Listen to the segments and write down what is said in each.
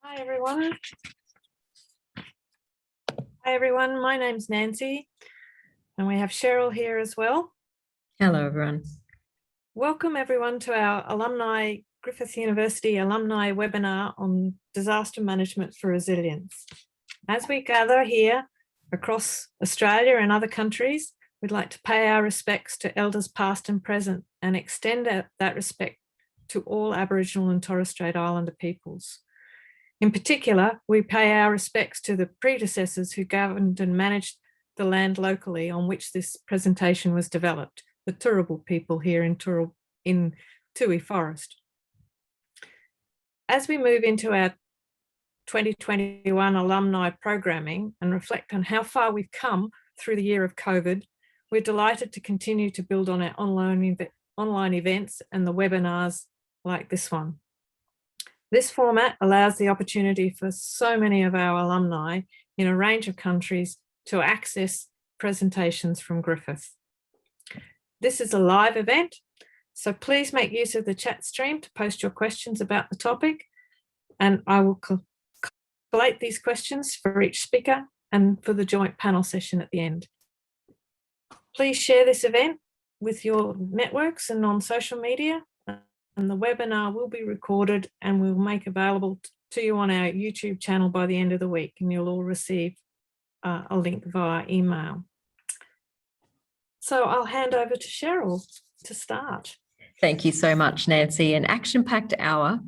Hi everyone. My name's Nancy and we have Cheryl here as well. Hello everyone. Welcome everyone to our Alumni Griffith University Alumni webinar on disaster management for resilience. As we gather here across Australia and other countries, we'd like to pay our respects to elders past and present and extend that respect to all Aboriginal and Torres Strait Islander peoples. In particular, we pay our respects to the predecessors who governed and managed the land locally on which this presentation was developed, the Turrbal people here in Toohey Forest. As we move into our 2021 alumni programming and reflect on how far we've come through the year of COVID, we're delighted to continue to build on our online events and the webinars like this one. This format allows the opportunity for so many of our alumni in a range of countries to access presentations from Griffith. This is a live event, so please make use of the chat stream to post your questions about the topic, and I will collate these questions for each speaker and for the joint panel session at the end. Please share this event with your networks and on social media. And the webinar will be recorded and we'll make available to you on our YouTube channel by the end of the week, and you'll all receive a link via email. So I'll hand over to Cheryl to start. Thank you so much, Nancy. An action-packed hour,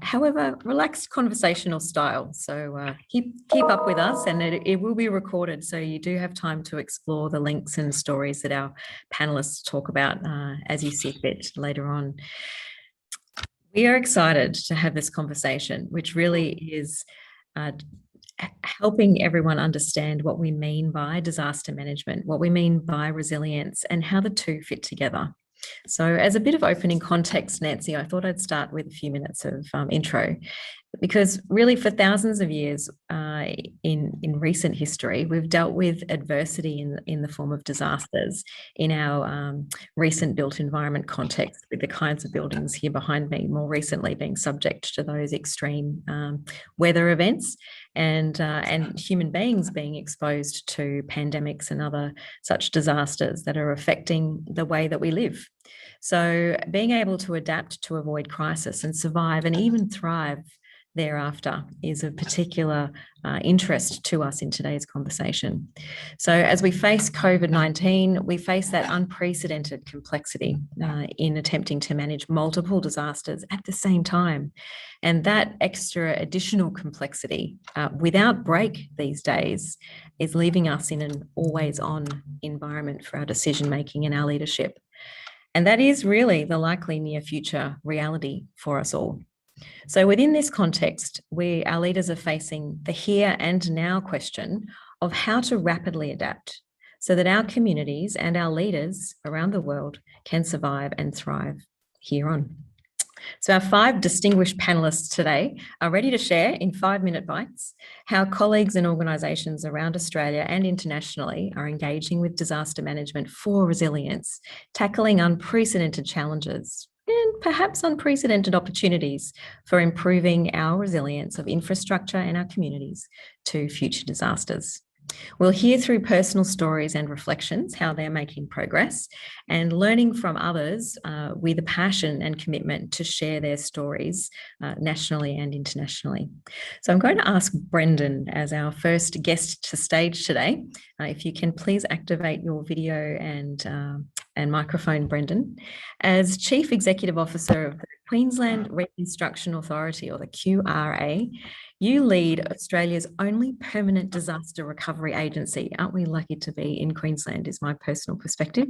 however, relaxed conversational style. So keep up with us, and it will be recorded. So you do have time to explore the links and stories that our panelists talk about as you see fit later on. We are excited to have this conversation, which really is helping everyone understand what we mean by disaster management, what we mean by resilience, and how the two fit together. So as a bit of opening context, Nancy, I thought I'd start with a few minutes of intro, because really for thousands of years in recent history, we've dealt with adversity in the form of disasters in our recent built environment context, with the kinds of buildings here behind me more recently being subject to those extreme weather events, and human beings being exposed to pandemics and other such disasters that are affecting the way that we live. So being able to adapt to avoid crisis and survive and even thrive thereafter is of particular interest to us in today's conversation. So as we face COVID-19, we face that unprecedented complexity in attempting to manage multiple disasters at the same time. And that extra additional complexity without break these days is leaving us in an always-on environment for our decision-making and our leadership. And that is really the likely near future reality for us all. So within this context, our leaders are facing the here and now question of how to rapidly adapt so that our communities and our leaders around the world can survive and thrive here on. So our 5 distinguished panellists today are ready to share in 5-minute bites how colleagues and organisations around Australia and internationally are engaging with disaster management for resilience, tackling unprecedented challenges and perhaps unprecedented opportunities for improving our resilience of infrastructure and our communities to future disasters. We'll hear through personal stories and reflections how they're making progress, and learning from others with a passion and commitment to share their stories nationally and internationally. So I'm going to ask Brendan, as our first guest to stage today, if you can please activate your video and microphone, Brendan. As Chief Executive Officer of the Queensland Reconstruction Authority, or the QRA, you lead Australia's only permanent disaster recovery agency. Aren't we lucky to be in Queensland, is my personal perspective.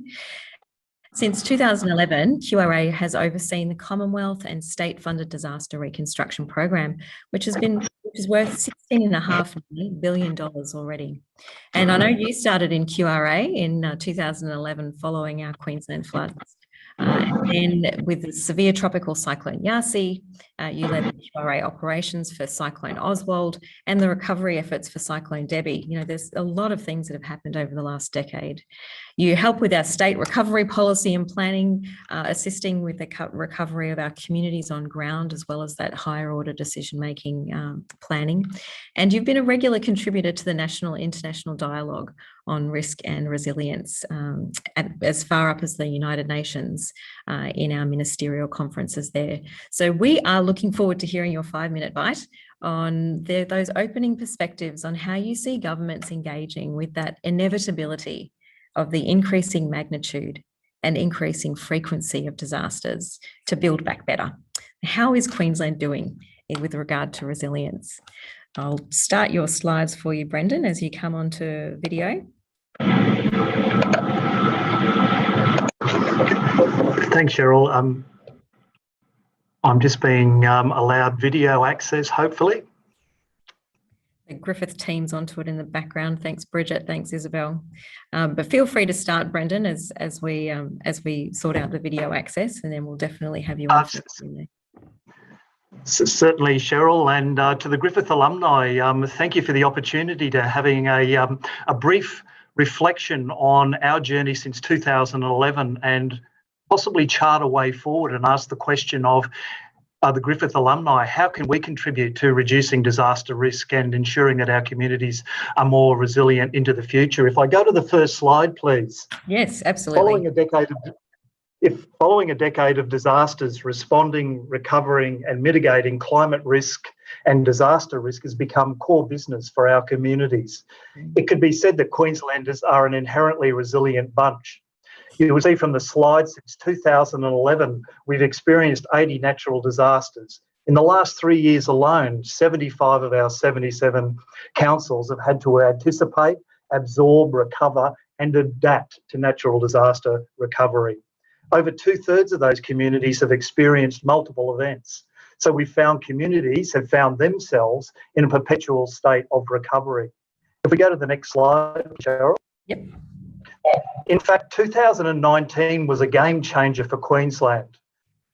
Since 2011, QRA has overseen the Commonwealth and state-funded disaster reconstruction program, which is worth $16.5 billion already. And I know you started in QRA in 2011 following our Queensland floods. And then with the severe tropical cyclone Yasi, you led the QRA operations for Cyclone Oswald and the recovery efforts for Cyclone Debbie. You know, there's a lot of things that have happened over the last decade. You help with our state recovery policy and planning, assisting with the recovery of our communities on ground, as well as that higher order decision-making planning. And you've been a regular contributor to the national and international dialogue on risk and resilience, as far up as the United Nations in our ministerial conferences there. So we are looking forward to hearing your 5-minute bite on those opening perspectives on how you see governments engaging with that inevitability of the increasing magnitude and increasing frequency of disasters to build back better. How is Queensland doing with regard to resilience? I'll start your slides for you, Brendan, as you come onto video. Thanks, Cheryl. I'm just being allowed video access, hopefully. The Griffith team's onto it in the background. Thanks, Bridget. Thanks, Isabel. But feel free to start, Brendan, as we sort out the video access, and then we'll definitely have you on. Certainly, Cheryl, and to the Griffith alumni, thank you for the opportunity to having a brief reflection on our journey since 2011 and possibly chart a way forward and ask the question of the Griffith alumni, how can we contribute to reducing disaster risk and ensuring that our communities are more resilient into the future? If I go to the first slide, please. Yes, absolutely. Following a decade of disasters, responding, recovering and mitigating climate risk and disaster risk has become core business for our communities. It could be said that Queenslanders are an inherently resilient bunch. You will see from the slide, since 2011, we've experienced 80 natural disasters. In the last 3 years alone, 75 of our 77 councils have had to anticipate, absorb, recover and adapt to natural disaster recovery. Over 2/3 of those communities have experienced multiple events. So we found communities have found themselves in a perpetual state of recovery. If we go to the next slide, Cheryl. Yep. In fact, 2019 was a game changer for Queensland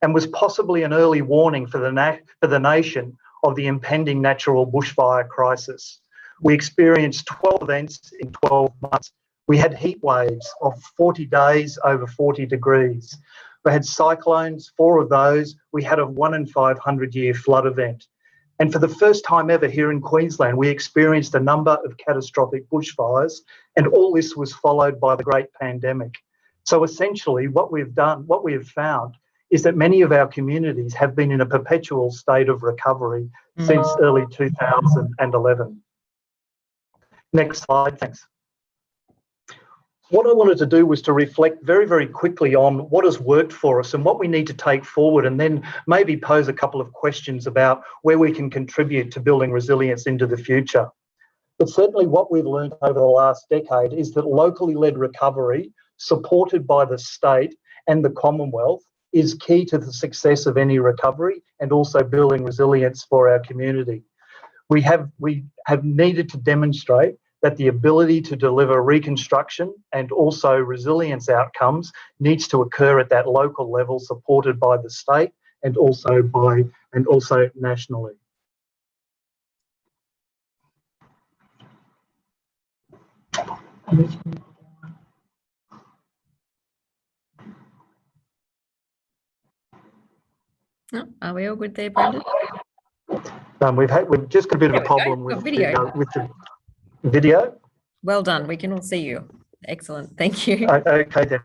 and was possibly an early warning for the nation of the impending natural bushfire crisis. We experienced 12 events in 12 months. We had heat waves of 40 days over 40 degrees. We had cyclones, 4 of those. We had a 1 in 500-year flood event. And for the first time ever here in Queensland, we experienced a number of catastrophic bushfires, and all this was followed by the great pandemic. So essentially what we have found is that many of our communities have been in a perpetual state of recovery since early 2011. Next slide, thanks. What I wanted to do was to reflect very, very quickly on what has worked for us and what we need to take forward, and then maybe pose a couple of questions about where we can contribute to building resilience into the future. But certainly what we've learned over the last decade is that locally led recovery, supported by the state and the Commonwealth, is key to the success of any recovery and also building resilience for our community. We have needed to demonstrate that the ability to deliver reconstruction and also resilience outcomes needs to occur at that local level, supported by the state and also nationally. Oh, are we all good there, Brendan? We've just got a bit of a problem with the video. Well done. We can all see you. Excellent. Thank you. Okay then.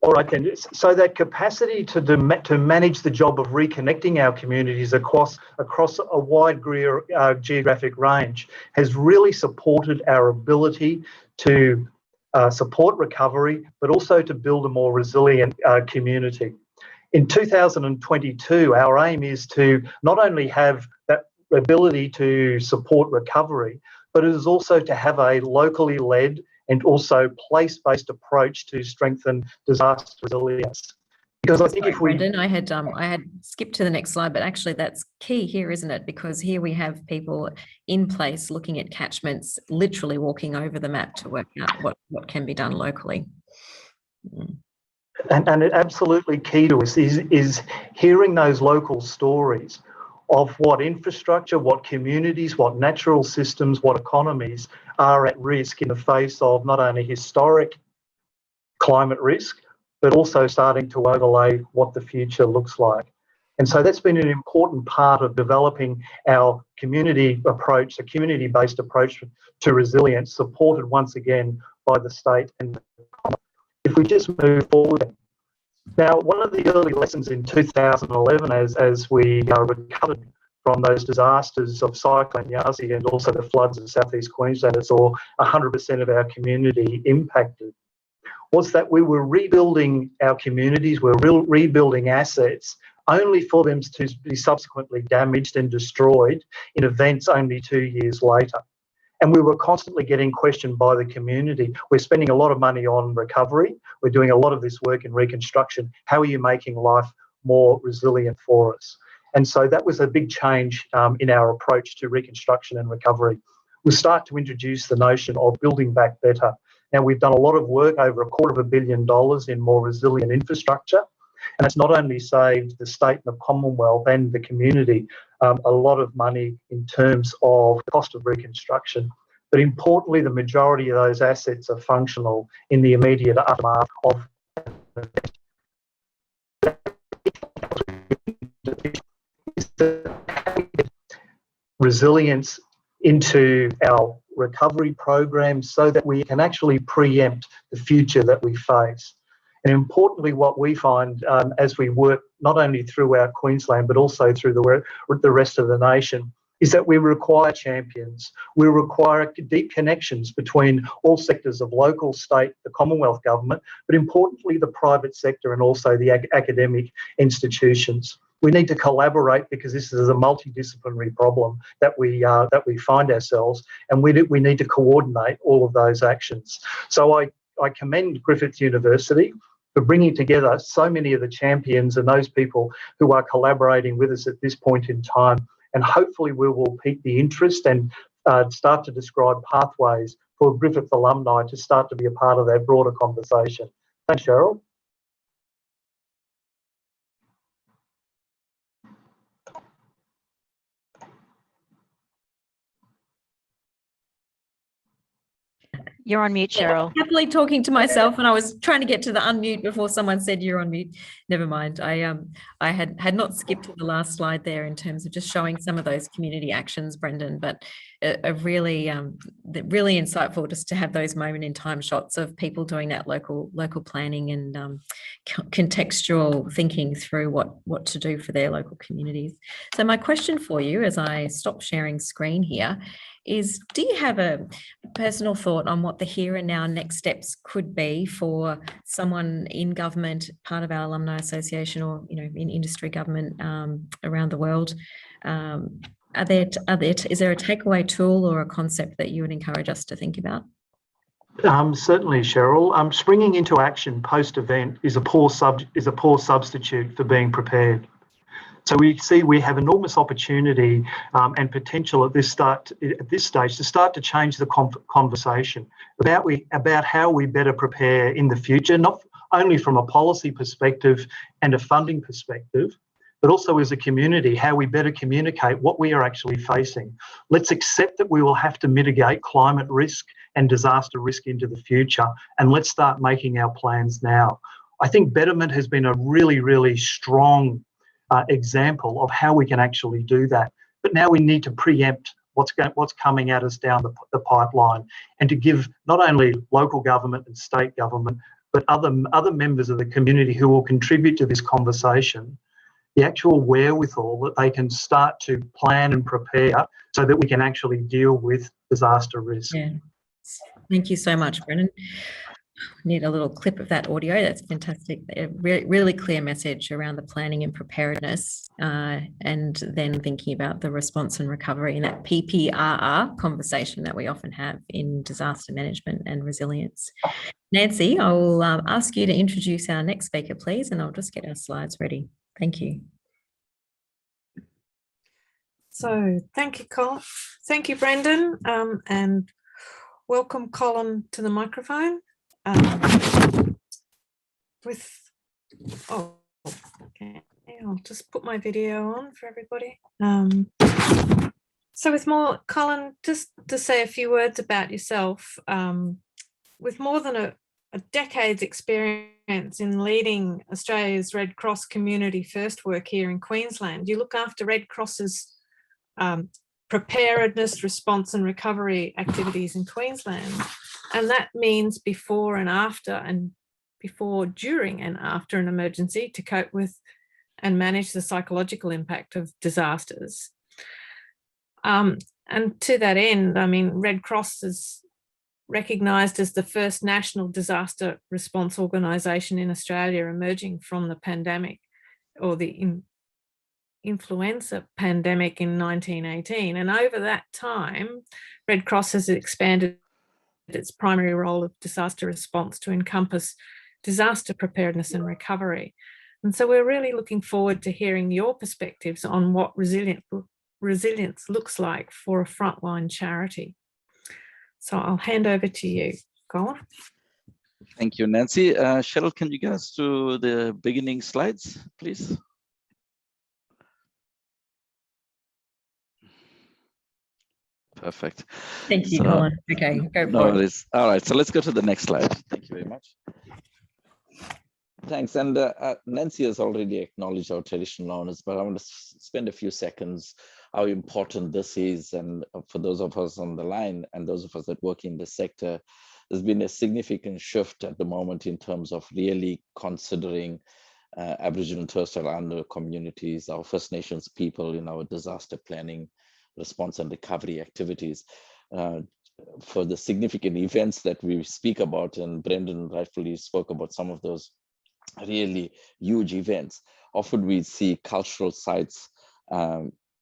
All right then. So that capacity to manage the job of reconnecting our communities across a wide geographic range has really supported our ability to support recovery, but also to build a more resilient community. In 2022, our aim is to not only have that ability to support recovery, but it is also to have a locally led and also place-based approach to strengthen disaster resilience. Because I think if we... Brendan, I had skipped to the next slide, but actually that's key here, isn't it? Because here we have people in place looking at catchments, literally walking over the map to work out what can be done locally. And it absolutely key to us is hearing those local stories of what infrastructure, what communities, what natural systems, what economies are at risk in the face of not only historic climate risk, but also starting to overlay what the future looks like. And so that's been an important part of developing our community approach, a community-based approach to resilience, supported once again by the state. And if we just move forward. Now, one of the early lessons in 2011, as we recovered from those disasters of Cyclone Yasi and also the floods of southeast Queensland that saw 100% of our community impacted, was that we were rebuilding our communities, we're rebuilding assets, only for them to be subsequently damaged and destroyed in events only 2 years later. And we were constantly getting questioned by the community. We're spending a lot of money on recovery. We're doing a lot of this work in reconstruction. How are you making life more resilient for us? And so that was a big change in our approach to reconstruction and recovery. We start to introduce the notion of building back better. Now, we've done a lot of work, over $250 million in more resilient infrastructure. And it's not only saved the state and the Commonwealth and the community a lot of money in terms of the cost of reconstruction, but importantly, the majority of those assets are functional in the immediate aftermath of resilience into our recovery programs so that we can actually preempt the future that we face. And importantly, what we find as we work not only throughout Queensland, but also through the rest of the nation, is that we require champions. We require deep connections between all sectors of local, state, the Commonwealth government, but importantly, the private sector and also the academic institutions. We need to collaborate because this is a multidisciplinary problem that we find ourselves, and we need to coordinate all of those actions. So I commend Griffith University for bringing together so many of the champions and those people who are collaborating with us at this point in time. And hopefully we will pique the interest and start to describe pathways for Griffith alumni to start to be a part of that broader conversation. Thanks, Cheryl. You're on mute, Cheryl. Happily talking to myself, and I was trying to get to the unmute before someone said you're on mute. Never mind. I had not skipped to the last slide there in terms of just showing some of those community actions, Brendan, but a really insightful just to have those moment in time shots of people doing that local planning and contextual thinking through what to do for their local communities. So my question for you, as I stop sharing screen here, is do you have a personal thought on what the here and now next steps could be for someone in government, part of our alumni association, or in industry government around the world? Is there a takeaway tool or a concept that you would encourage us to think about? Certainly, Cheryl. Springing into action post-event is a poor substitute for being prepared. So we see we have enormous opportunity and potential at this stage to start to change the conversation about how we better prepare in the future, not only from a policy perspective and a funding perspective, but also as a community, how we better communicate what we are actually facing. Let's accept that we will have to mitigate climate risk and disaster risk into the future, and let's start making our plans now. I think betterment has been a really, really strong example of how we can actually do that. But now we need to preempt what's coming at us down the pipeline, and to give not only local government and state government, but other members of the community who will contribute to this conversation the actual wherewithal that they can start to plan and prepare so that we can actually deal with disaster risk. Yeah. Thank you so much, Brendan. Need a little clip of that audio. That's fantastic. A really clear message around the planning and preparedness, and then thinking about the response and recovery and that PPRR conversation that we often have in disaster management and resilience. Nancy, I'll ask you to introduce our next speaker, please, and I'll just get our slides ready. Thank you. So thank you, Colin. Thank you, Brendan, and welcome, Colin, to the microphone. Okay. I'll just put my video on for everybody. So with more, Colin, just to say a few words about yourself, with more than a decade's experience in leading Australia's Red Cross community first work here in Queensland, you look after Red Cross's preparedness, response and recovery activities in Queensland. And that means before, during and after an emergency to cope with and manage the psychological impact of disasters. And to that end, I mean, Red Cross is recognised as the first national disaster response organisation in Australia emerging from the pandemic, or the influenza pandemic in 1918. And over that time, Red Cross has expanded its primary role of disaster response to encompass disaster preparedness and recovery. And so we're really looking forward to hearing your perspectives on what resilience looks like for a frontline charity. So I'll hand over to you, Colin. Thank you, Nancy. Cheryl, can you get us to the beginning slides, please? Perfect. Thank you, Colin. Okay, go for it. Worries. All right, so let's go to the next slide. Thank you very much. Thanks. And Nancy has already acknowledged our traditional owners, but I want to spend a few seconds how important this is. And for those of us on the line and those of us that work in the sector, there's been a significant shift at the moment in terms of really considering Aboriginal and Torres Strait Islander communities, our First Nations people in our disaster planning, response and recovery activities. For the significant events that we speak about, and Brendan rightfully spoke about some of those really huge events. Often we see cultural sites,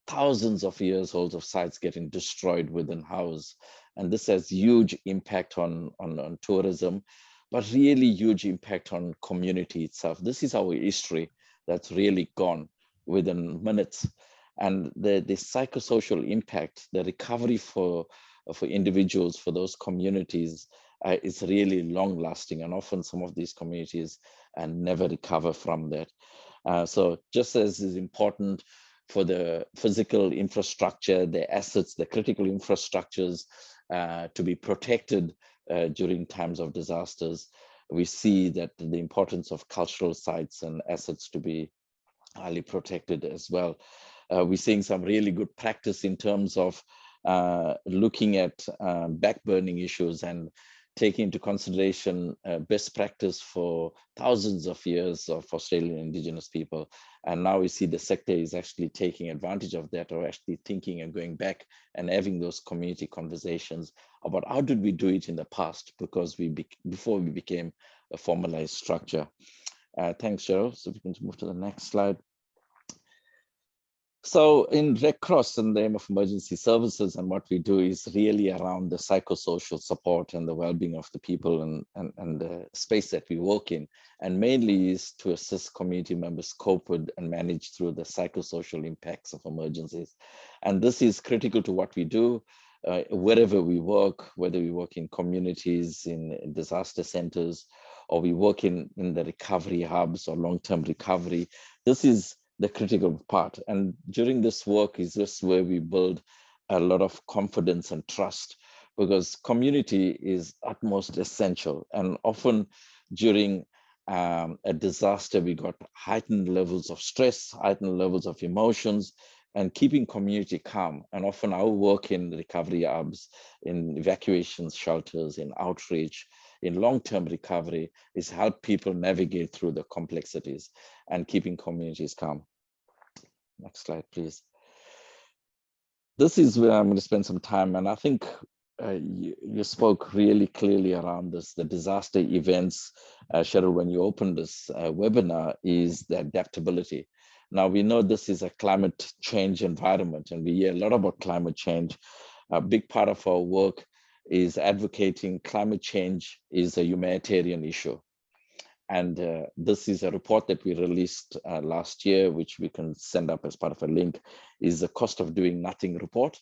thousands of years old of sites getting destroyed within house. And this has huge impact on tourism, but really huge impact on community itself. This is our history that's really gone within minutes. And the psychosocial impact, the recovery for individuals, for those communities, is really long lasting. And often some of these communities never recover from that. So just as is important for the physical infrastructure, the assets, the critical infrastructures to be protected during times of disasters, we see that the importance of cultural sites and assets to be highly protected as well. We're seeing some really good practice in terms of looking at backburning issues and taking into consideration best practice for thousands of years of Australian Indigenous people. And now we see the sector is actually taking advantage of that, or actually thinking and going back and having those community conversations about how did we do it in the past, because before we became a formalized structure. Thanks, Cheryl. So we can move to the next slide. So in Red Cross, in the aim of emergency services, and what we do is really around the psychosocial support and the well-being of the people and the space that we work in, and mainly is to assist community members cope with and manage through the psychosocial impacts of emergencies. And this is critical to what we do wherever we work, whether we work in communities, in disaster centers, or we work in the recovery hubs or long-term recovery. This is the critical part. And during this work is just where we build a lot of confidence and trust, because community is utmost essential. And often during a disaster, we got heightened levels of stress, heightened levels of emotions, and keeping community calm. And often our work in recovery hubs, in evacuation shelters, in outreach, in long-term recovery is help people navigate through the complexities and keeping communities calm. Next slide, please. This is where I'm going to spend some time, and I think you spoke really clearly around this, the disaster events. Cheryl, when you opened this webinar, is the adaptability. Now, we know this is a climate change environment, and we hear a lot about climate change. A big part of our work is advocating climate change is a humanitarian issue. And this is a report that we released last year, which we can send up as part of a link, is the cost of doing nothing report.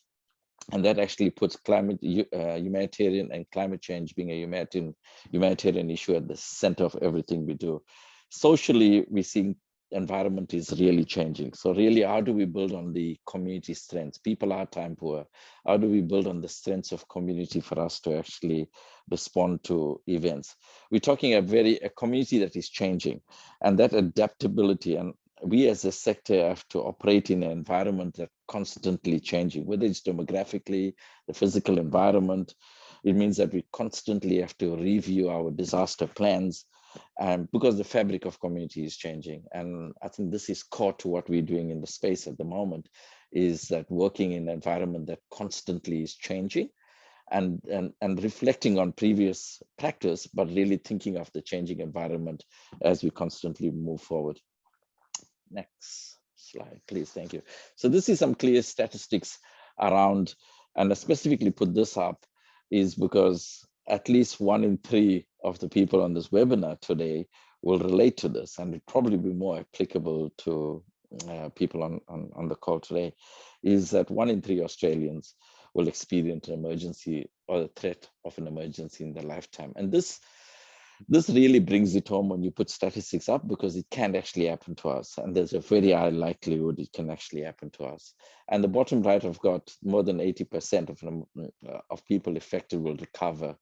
And that actually puts climate humanitarian and climate change being a humanitarian issue at the center of everything we do. Socially, we're seeing environment is really changing. So really, how do we build on the community strengths? People are time poor. How do we build on the strengths of community for us to actually respond to events? We're talking a community that is changing, and that adaptability, and we as a sector have to operate in an environment that's constantly changing, whether it's demographically, the physical environment. It means that we constantly have to review our disaster plans, because the fabric of community is changing. And I think this is core to what we're doing in the space at the moment, is that working in an environment that constantly is changing and reflecting on previous practice, but really thinking of the changing environment as we constantly move forward. Next slide, please. Thank you. So this is some clear statistics around, and I specifically put this up is because at least 1 in 3 of the people on this webinar today will relate to this, and it probably be more applicable to people on the call today, is that 1 in 3 Australians will experience an emergency or the threat of an emergency in their lifetime. And this really brings it home when you put statistics up, because it can actually happen to us. And there's a very high likelihood it can actually happen to us. And the bottom right, I've got more than 80% of people affected will recover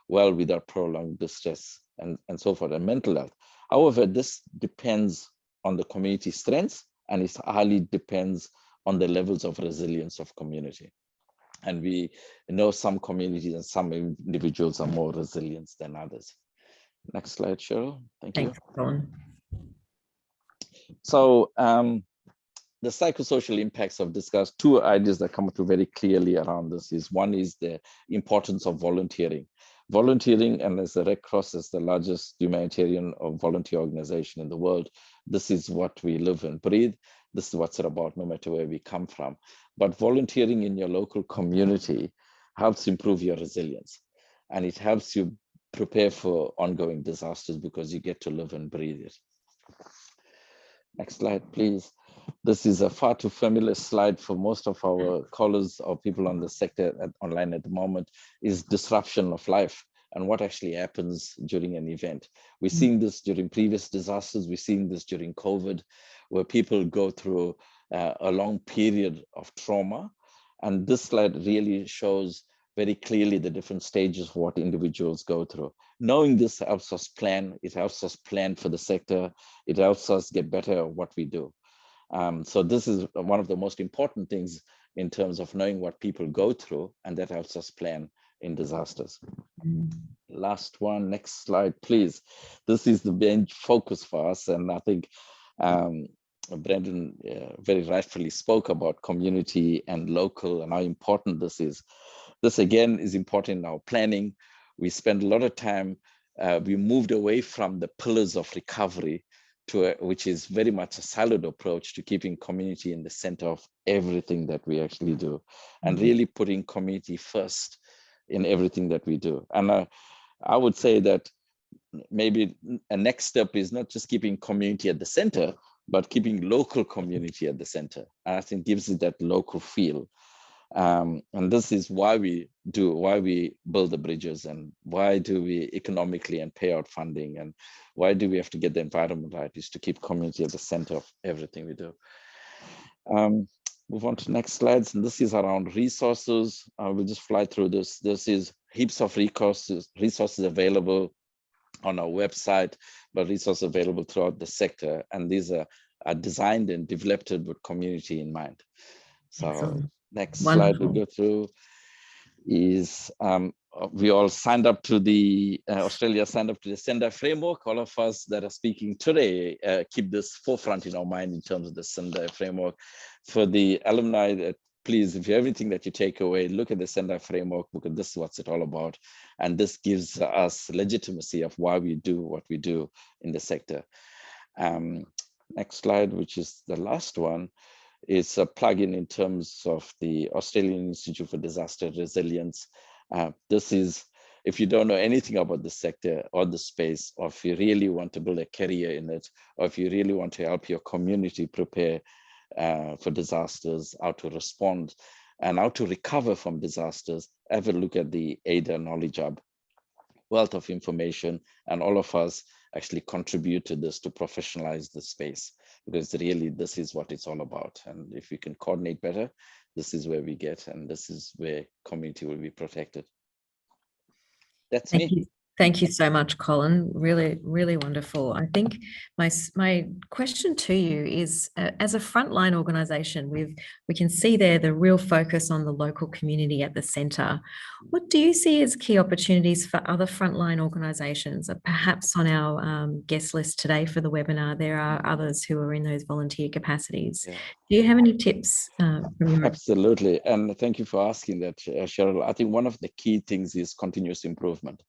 well without prolonged distress and so forth, and mental health. However, this depends on the community strengths, and it highly depends on the levels of resilience of community. And we know some communities and some individuals are more resilient than others. Next slide, Cheryl. Thank you. Thanks, Colin. So the psychosocial impacts I've discussed, 2 ideas that come through very clearly around this is, one is the importance of volunteering. Volunteering, and as the Red Cross is the largest humanitarian or volunteer organization in the world, this is what we live and breathe. This is what's it about, no matter where we come from. But volunteering in your local community helps improve your resilience, and it helps you prepare for ongoing disasters because you get to live and breathe it. Next slide, please. This is a far too familiar slide for most of our callers or people on the sector online at the moment, is disruption of life and what actually happens during an event. We've seen this during previous disasters. We've seen this during COVID, where people go through a long period of trauma. And this slide really shows very clearly the different stages of what individuals go through. Knowing this helps us plan. It helps us plan for the sector. It helps us get better at what we do. So this is one of the most important things in terms of knowing what people go through, and that helps us plan in disasters. Last one, next slide, please. This is the main focus for us, and I think Brendan very rightfully spoke about community and local and how important this is. This again is important in our planning. We spend a lot of time, we moved away from the pillars of recovery to which is very much a siloed approach to keeping community in the center of everything that we actually do, and really putting community first in everything that we do. And I would say that maybe a next step is not just keeping community at the center, but keeping local community at the center. And I think gives it that local feel. And this is why we build the bridges, and why do we economically and pay out funding, and why do we have to get the environment right, is to keep community at the center of everything we do. Move on to next slides, and this is around resources. We'll just fly through this. This is heaps of resources available on our website, but resources available throughout the sector, and these are designed and developed with community in mind. So. Excellent. Next Wonderful. slide we'll go through is we all signed up to the, Australia signed up to the Sendai framework. All of us that are speaking today keep this forefront in our mind in terms of the Sendai framework. For the alumni, please, if you have anything that you take away, look at the Sendai framework, because this is what's it all about. And this gives us legitimacy of why we do what we do in the sector. Next slide, which is the last one. It's a plugin in terms of the Australian Institute for Disaster Resilience. This is, if you don't know anything about the sector or the space, or if you really want to build a career in it, or if you really want to help your community prepare for disasters, how to respond and how to recover from disasters, have a look at the AIDA Knowledge Hub. Wealth of information, and all of us actually contribute to this to professionalize the space. because really this is what it's all about. And if we can coordinate better, this is where we get, and this is where community will be protected. That's Thank me. you. Thank you so much, Colin. Really, really wonderful. I think my question to you is, as a frontline organisation, we can see there the real focus on the local community at the centre. What do you see as key opportunities for other frontline organisations? Perhaps on our guest list today for the webinar, there are others who are in those volunteer capacities. Yeah. Do you have any tips from your? Absolutely, and thank you for asking that, Cheryl. I think one of the key things is continuous improvement.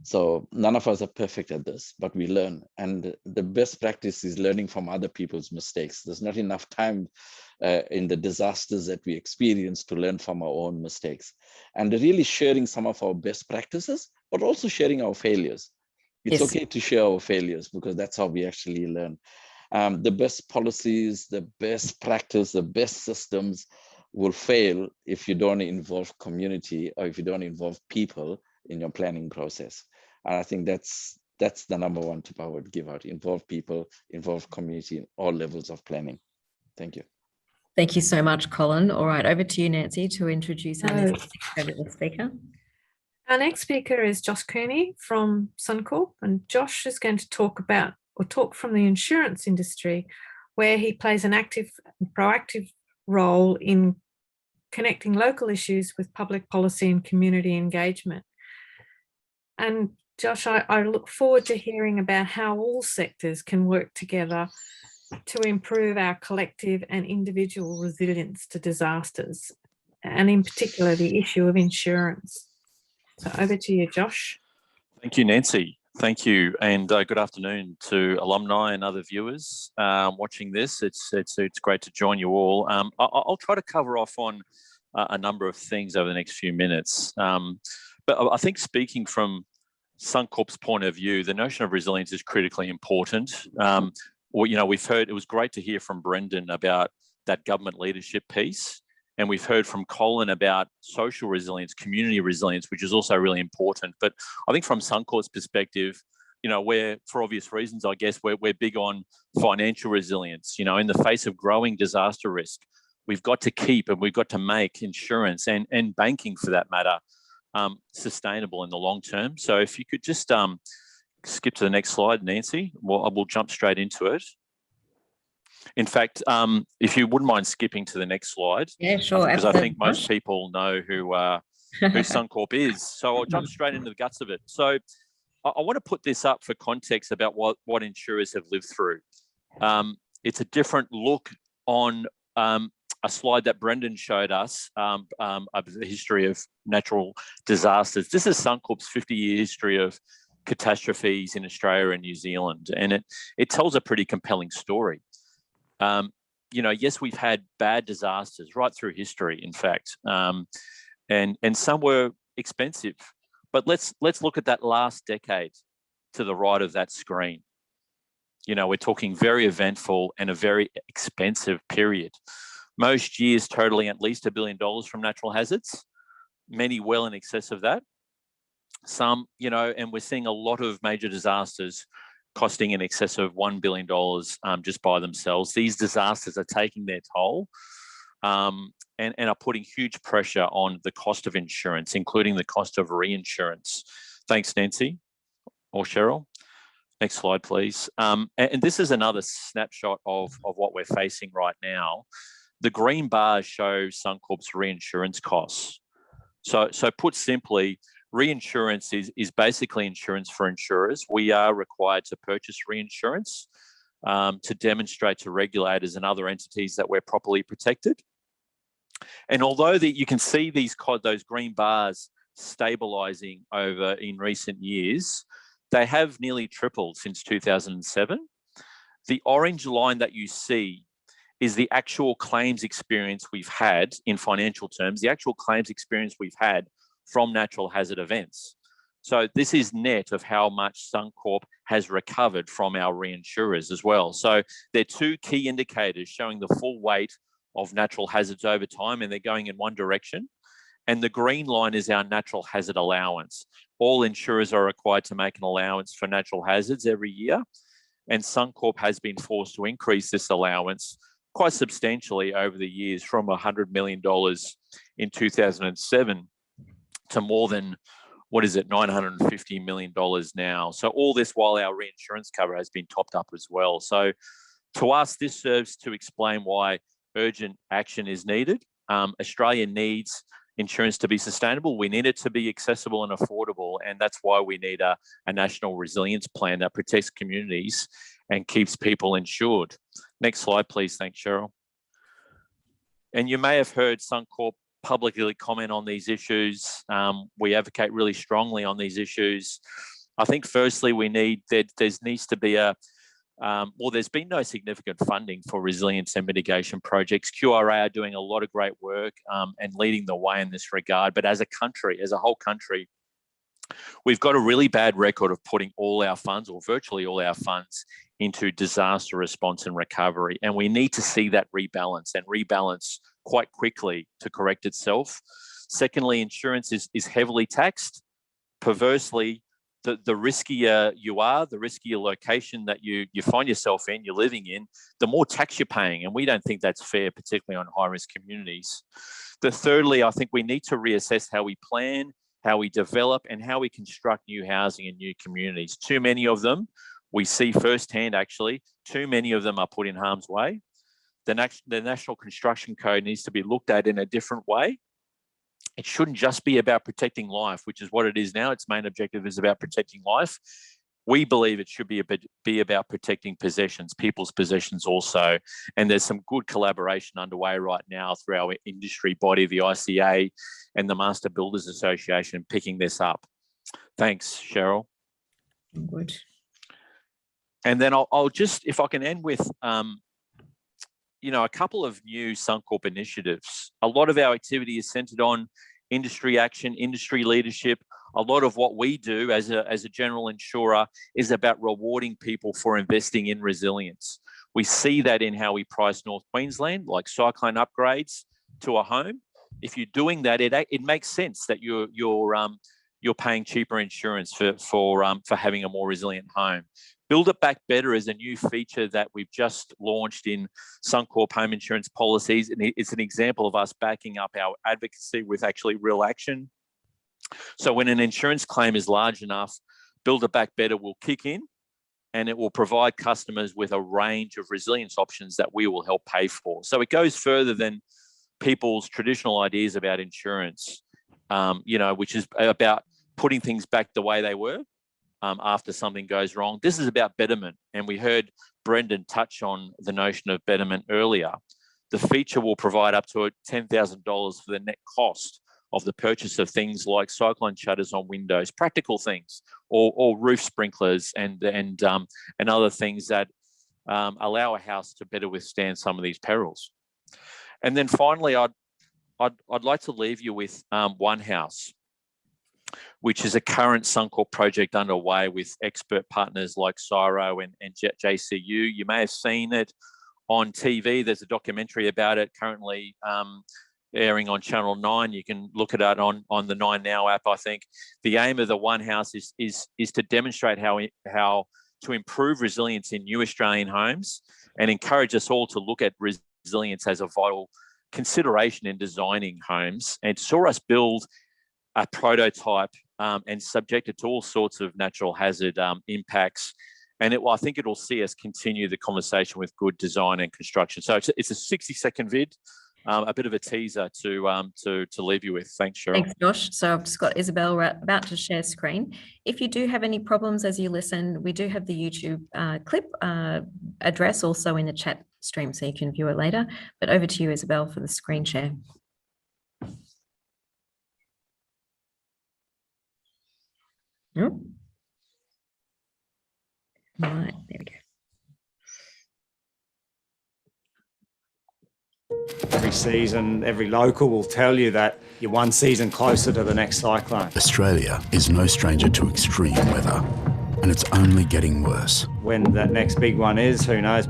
So none of us are perfect at this, but we learn. And the best practice is learning from other people's mistakes. There's not enough time in the disasters that we experience to learn from our own mistakes. And really sharing some of our best practices, but also sharing our failures. It's Yes. okay to share our failures, because that's how we actually learn. The best policies, the best practice, the best systems will fail if you don't involve community, or if you don't involve people in your planning process. And I think that's the number one tip I would give out: involve people, involve community in all levels of planning. Thank you. Thank you so much, Colin. All right, over to you, Nancy, to introduce our next speaker. Our next speaker is Josh Cooney from Suncorp, and Josh is going to talk from the insurance industry, where he plays an active and proactive role in connecting local issues with public policy and community engagement. And Josh, I look forward to hearing about how all sectors can work together to improve our collective and individual resilience to disasters, and in particular, the issue of insurance. So over to you, Josh. Thank you, Nancy. Thank you, and good afternoon to alumni and other viewers watching this. It's great to join you all. I'll try to cover off on a number of things over the next few minutes. But I think, speaking from Suncorp's point of view, the notion of resilience is critically important. We've heard, it was great to hear from Brendan about that government leadership piece, and we've heard from Colin about social resilience, community resilience, which is also really important. But I think from Suncorp's perspective, we're, for obvious reasons, I guess, we're big on financial resilience. In the face of growing disaster risk, we've got to keep and we've got to make insurance and banking, for that matter, sustainable in the long term. So if you could just skip to the next slide, Nancy, we'll jump straight into it. In fact, if you wouldn't mind skipping to the next slide. Yeah, sure. Because I think most people know who Suncorp is. So I'll jump straight into the guts of it. So I want to put this up for context about what insurers have lived through. It's a different look on a slide that Brendan showed us of the history of natural disasters. This is Suncorp's 50-year history of catastrophes in Australia and New Zealand, and it tells a pretty compelling story. Yes, we've had bad disasters right through history, in fact, and some were expensive. But let's look at that last decade to the right of that screen. We're talking very eventful and a very expensive period. Most years totaling at least $1 billion from natural hazards, many well in excess of that. Some, and we're seeing a lot of major disasters costing in excess of $1 billion just by themselves. These disasters are taking their toll and are putting huge pressure on the cost of insurance, including the cost of reinsurance. Thanks, Nancy or Cheryl. Next slide, please. And this is another snapshot of what we're facing right now. The green bars show Suncorp's reinsurance costs. So put simply, reinsurance is basically insurance for insurers. We are required to purchase reinsurance to demonstrate to regulators and other entities that we're properly protected. And although you can see those green bars stabilising over in recent years, they have nearly tripled since 2007. The orange line that you see is the actual claims experience we've had in financial terms, the actual claims experience we've had from natural hazard events. So this is net of how much Suncorp has recovered from our reinsurers as well. So they're two key indicators showing the full weight of natural hazards over time, and they're going in one direction. And the green line is our natural hazard allowance. All insurers are required to make an allowance for natural hazards every year. and Suncorp has been forced to increase this allowance quite substantially over the years, from $100 million in 2007 to more than, $950 million now. So all this while our reinsurance cover has been topped up as well. So to us, this serves to explain why urgent action is needed. Australia needs insurance to be sustainable. We need it to be accessible and affordable, and that's why we need a national resilience plan that protects communities and keeps people insured. Next slide, please. Thanks, Cheryl. And you may have heard Suncorp publicly comment on these issues. We advocate really strongly on these issues. I think firstly, there needs to be there's been no significant funding for resilience and mitigation projects. QRA are doing a lot of great work and leading the way in this regard. But as a country, as a whole country, we've got a really bad record of putting all our funds, or virtually all our funds, into disaster response and recovery. And we need to see that rebalance quite quickly to correct itself. Secondly, insurance is heavily taxed. Perversely, the riskier you are, the riskier location that you find yourself in, you're living in, the more tax you're paying. And we don't think that's fair, particularly on high-risk communities. Thirdly, I think we need to reassess how we plan, how we develop, and how we construct new housing and new communities. Too many of them, we see firsthand actually, too many of them are put in harm's way. The National Construction Code needs to be looked at in a different way. It shouldn't just be about protecting life, which is what it is now. Its main objective is about protecting life. We believe it should be about protecting possessions, people's possessions also. And there's some good collaboration underway right now through our industry body, the ICA and the Master Builders Association, picking this up. Thanks, Cheryl. Good. And then I'll just, if I can end with, a couple of new Suncorp initiatives. A lot of our activity is centred on industry action, industry leadership. A lot of what we do as a general insurer is about rewarding people for investing in resilience. We see that in how we price North Queensland, like cyclone upgrades to a home. If you're doing that, it makes sense that you're paying cheaper insurance for having a more resilient home. Build It Back Better is a new feature that we've just launched in Suncorp home insurance policies, and it's an example of us backing up our advocacy with actually real action. So when an insurance claim is large enough, Build It Back Better will kick in, and it will provide customers with a range of resilience options that we will help pay for. So it goes further than people's traditional ideas about insurance, which is about putting things back the way they were. After something goes wrong. This is about betterment. And we heard Brendan touch on the notion of betterment earlier. The feature will provide up to $10,000 for the net cost of the purchase of things like cyclone shutters on windows, practical things, or roof sprinklers and other things that allow a house to better withstand some of these perils. And then finally, I'd like to leave you with One House, which is a current Suncorp project underway with expert partners like CSIRO and JCU. You may have seen it on TV. There's a documentary about it currently airing on Channel 9. You can look at it on the 9 Now app, I think. The aim of the One House is to demonstrate how to improve resilience in new Australian homes and encourage us all to look at resilience as a vital consideration in designing homes, and saw us build a prototype and subjected to all sorts of natural hazard impacts. And I think it'll see us continue the conversation with good design and construction. So it's a 60-second vid, a bit of a teaser to leave you with. Thanks, Cheryl. Thanks, Josh. So I've just got Isabel about to share screen. If you do have any problems as you listen, we do have the YouTube clip address also in the chat stream, so you can view it later. But over to you, Isabel, for the screen share. Oh. Right, there we go. Every season, every local will tell you that you're one season closer to the next cyclone. Australia is no stranger to extreme weather, and it's only getting worse. When that next big one is, who knows?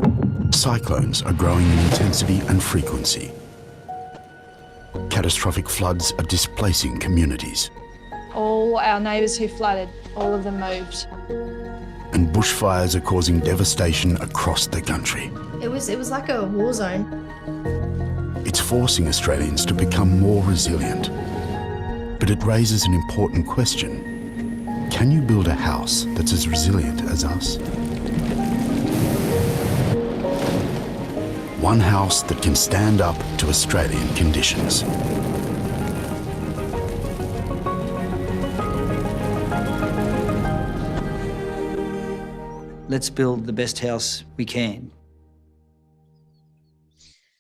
Cyclones are growing in intensity and frequency. Catastrophic floods are displacing communities. All our neighbours who flooded, all of them moved. and bushfires are causing devastation across the country. It was like a war zone. It's forcing Australians to become more resilient. But it raises an important question. Can you build a house that's as resilient as us? One house that can stand up to Australian conditions. Let's build the best house we can.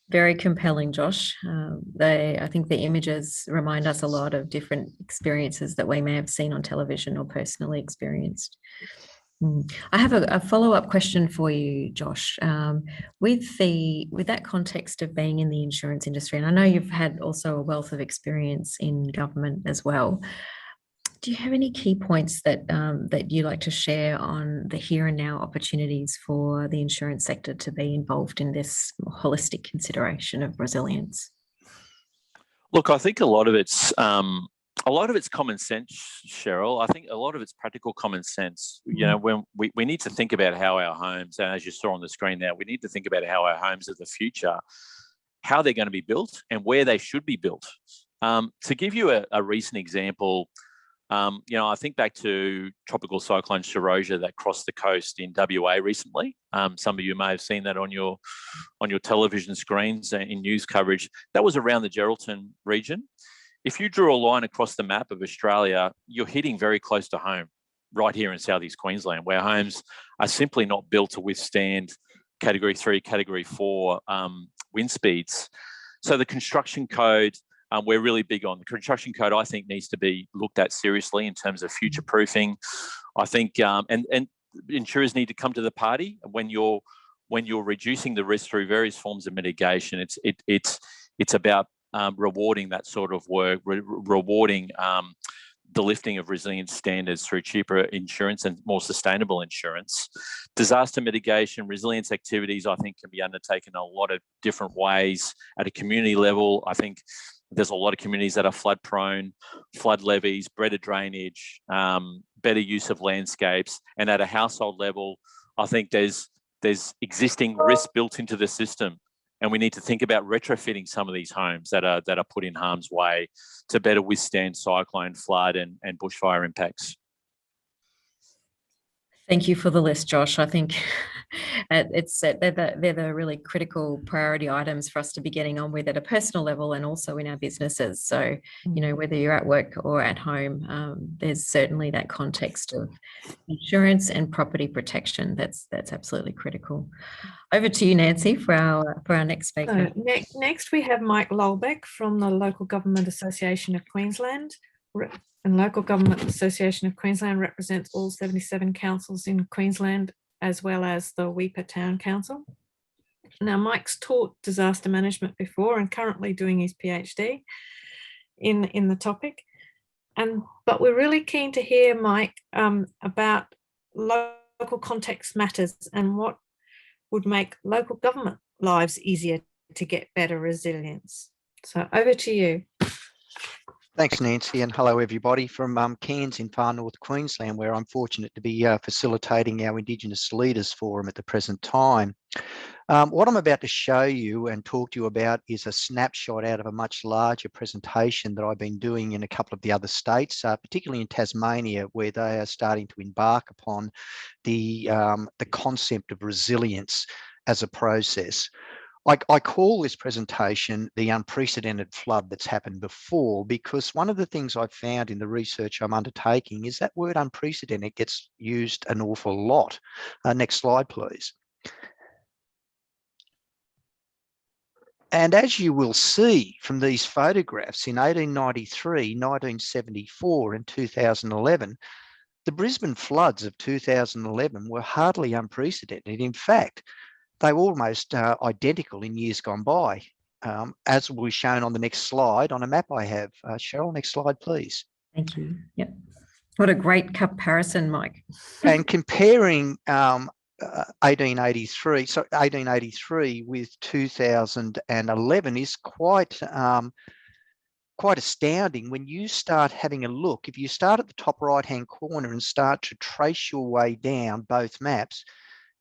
Very compelling, Josh. I think the images remind us a lot of different experiences that we may have seen on television or personally experienced. I have a follow-up question for you, Josh. With that context of being in the insurance industry, and I know you've had also a wealth of experience in government as well. Do you have any key points that you like to share on the here and now opportunities for the insurance sector to be involved in this holistic consideration of resilience? Look, I think a lot of it's common sense, Cheryl. I think a lot of it's practical common sense. You know, when we need to think about how our homes, and as you saw on the screen now, we need to think about how our homes of the future, how they're going to be built and where they should be built. To give you a recent example, I think back to Tropical Cyclone Saroja that crossed the coast in WA recently. Some of you may have seen that on your television screens in news coverage. That was around the Geraldton region. If you drew a line across the map of Australia, you're hitting very close to home, right here in southeast Queensland, where homes are simply not built to withstand Category 3, Category 4 wind speeds. So the construction code, we're really big on. The construction code, I think, needs to be looked at seriously in terms of future proofing. I think, and insurers need to come to the party when you're reducing the risk through various forms of mitigation. It's about rewarding that sort of work, rewarding the lifting of resilience standards through cheaper insurance and more sustainable insurance. Disaster mitigation, resilience activities, I think, can be undertaken a lot of different ways at a community level. I think there's a lot of communities that are flood prone, flood levees, better drainage, better use of landscapes. And at a household level, I think there's existing risk built into the system. And we need to think about retrofitting some of these homes that are put in harm's way to better withstand cyclone, flood and bushfire impacts. Thank you for the list, Josh. I think they're the really critical priority items for us to be getting on with at a personal level and also in our businesses. So, whether you're at work or at home, there's certainly that context of insurance and property protection. That's absolutely critical. Over to you, Nancy, for our next speaker. Next, we have Mike Lolbeck from the Local Government Association of Queensland. And Local Government Association of Queensland represents all 77 councils in Queensland, as well as the Weipa Town Council. Now, Mike's taught disaster management before and currently doing his PhD in the topic. But we're really keen to hear, Mike, about local context matters and what would make local government lives easier to get better resilience. So over to you. Thanks, Nancy, and hello, everybody from Cairns in far north Queensland, where I'm fortunate to be facilitating our Indigenous Leaders Forum at the present time. What I'm about to show you and talk to you about is a snapshot out of a much larger presentation that I've been doing in a couple of the other states, particularly in Tasmania, where they are starting to embark upon the concept of resilience as a process. I call this presentation the unprecedented flood that's happened before, because one of the things I've found in the research I'm undertaking is that word unprecedented gets used an awful lot. Next slide, please. And as you will see from these photographs, in 1893, 1974 and 2011, the Brisbane floods of 2011 were hardly unprecedented. In fact, they were almost identical in years gone by, as will be shown on the next slide on a map I have. Cheryl, next slide, please. Thank you. Yep. What a great comparison, Mike. And comparing 1883 with 2011 is quite quite astounding when you start having a look. If you start at the top right-hand corner and start to trace your way down both maps,